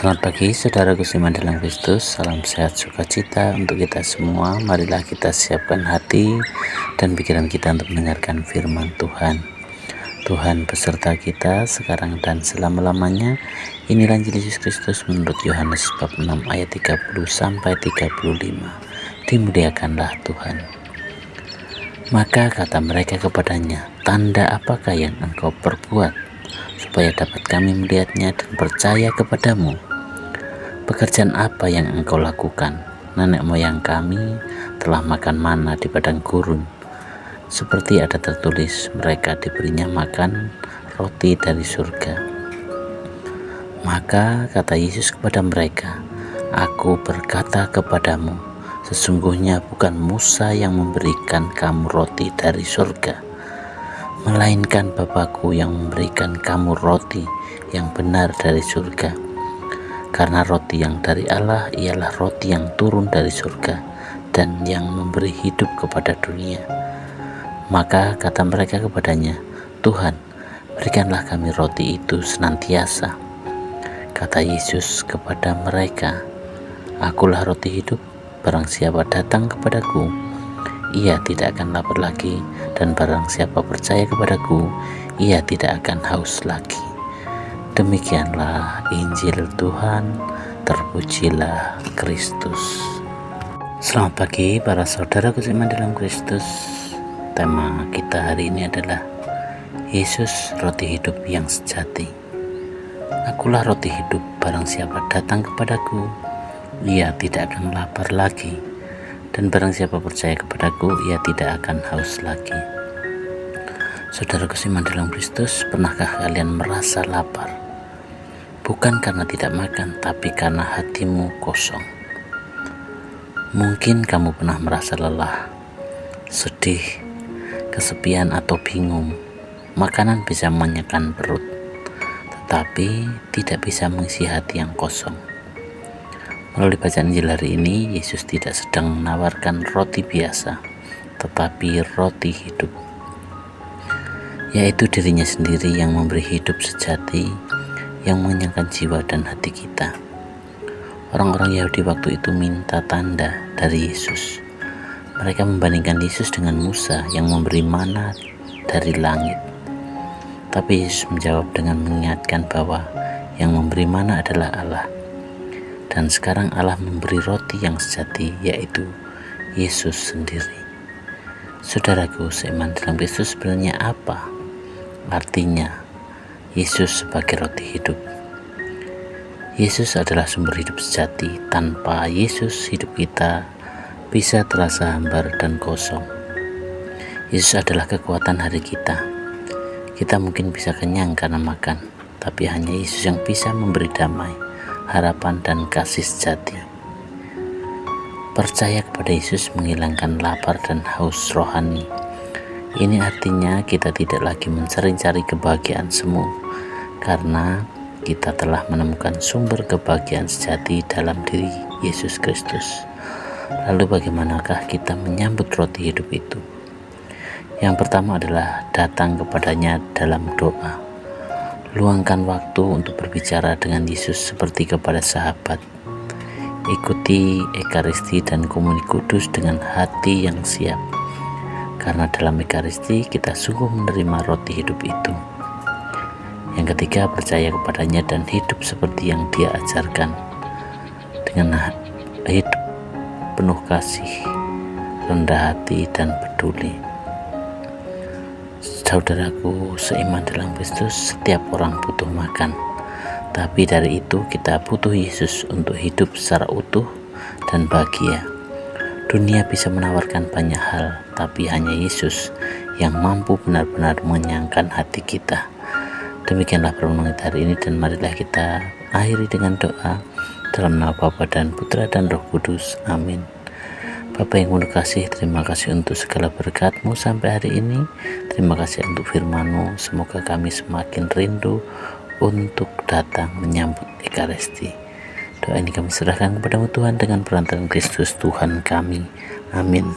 Selamat pagi saudaraku seiman dalam Kristus. Salam sehat sukacita untuk kita semua. Marilah kita siapkan hati dan pikiran kita untuk mendengarkan firman Tuhan. Tuhan beserta kita sekarang dan selama-lamanya. Inilah Injil Yesus Kristus menurut Yohanes bab 6 ayat 30 sampai 35. Dimuliakanlah Tuhan. Maka kata mereka kepadanya, "Tanda apakah yang engkau perbuat, supaya dapat kami melihatnya dan percaya kepadamu? Pekerjaan apa yang engkau lakukan? Nenek moyang kami telah makan mana di padang gurun. Seperti ada tertulis, mereka diberinya makan roti dari surga." Maka kata Yesus kepada mereka, "Aku berkata kepadamu, sesungguhnya bukan Musa yang memberikan kamu roti dari surga, melainkan Bapa-Ku yang memberikan kamu roti yang benar dari surga. Karena roti yang dari Allah ialah roti yang turun dari surga dan yang memberi hidup kepada dunia." Maka kata mereka kepadanya, "Tuhan, berikanlah kami roti itu senantiasa." Kata Yesus kepada mereka, "Akulah roti hidup, barang siapa datang kepadaku, ia tidak akan lapar lagi, dan barang siapa percaya kepadaku, ia tidak akan haus lagi." Demikianlah Injil Tuhan, terpujilah Kristus. Selamat pagi para saudara seiman dalam Kristus. Tema kita hari ini adalah Yesus roti hidup yang sejati. "Akulah roti hidup, barang siapa datang kepadaku, ia tidak akan lapar lagi, dan barang siapa percaya kepadaku, ia tidak akan haus lagi." Saudara seiman dalam Kristus, pernahkah kalian merasa lapar? Bukan karena tidak makan, tapi karena hatimu kosong. Mungkin kamu pernah merasa lelah, sedih, kesepian atau bingung. Makanan bisa mengenyangkan perut, tetapi tidak bisa mengisi hati yang kosong. Melalui bacaan Injil hari ini, Yesus tidak sedang menawarkan roti biasa, tetapi roti hidup, yaitu dirinya sendiri yang memberi hidup sejati yang mengenyangkan jiwa dan hati kita. Orang-orang Yahudi waktu itu minta tanda dari Yesus. Mereka membandingkan Yesus dengan Musa yang memberi mana dari langit. Tapi Yesus menjawab dengan mengingatkan bahwa yang memberi mana adalah Allah. Dan sekarang Allah memberi roti yang sejati, yaitu Yesus sendiri. Saudaraku seiman dalam Kristus, sebenarnya apa artinya Yesus sebagai roti hidup? Yesus adalah sumber hidup sejati. Tanpa Yesus, hidup kita bisa terasa hambar dan kosong. Yesus adalah kekuatan hari kita. Kita mungkin bisa kenyang karena makan, tapi hanya Yesus yang bisa memberi damai, harapan, dan kasih sejati. Percaya kepada Yesus menghilangkan lapar dan haus rohani. Ini artinya kita tidak lagi mencari-cari kebahagiaan semu, karena kita telah menemukan sumber kebahagiaan sejati dalam diri Yesus Kristus. Lalu bagaimanakah kita menyambut roti hidup itu? Yang pertama adalah datang kepadanya dalam doa. Luangkan waktu untuk berbicara dengan Yesus seperti kepada sahabat. Ikuti Ekaristi dan Komuni Kudus dengan hati yang siap, karena dalam Ekaristi kita sungguh menerima roti hidup itu. Yang ketiga, percaya kepadanya dan hidup seperti yang Dia ajarkan, dengan hidup penuh kasih, rendah hati, dan peduli. Saudaraku seiman dalam Kristus, setiap orang butuh makan, tapi dari itu kita butuh Yesus untuk hidup secara utuh dan bahagia. Dunia bisa menawarkan banyak hal, tapi hanya Yesus yang mampu benar-benar mengenyangkan hati kita. Demikianlah permenungan hari ini, dan marilah kita akhiri dengan doa dalam nama Bapa dan Putra dan Roh Kudus. Amin. Bapa yang penuh kasih, terima kasih untuk segala berkat-Mu sampai hari ini. Terima kasih untuk firman-Mu. Semoga kami semakin rindu untuk datang menyambut Ekaristi. Doa ini kami serahkan kepada-Mu Tuhan, dengan perantaraan Kristus Tuhan kami. Amin.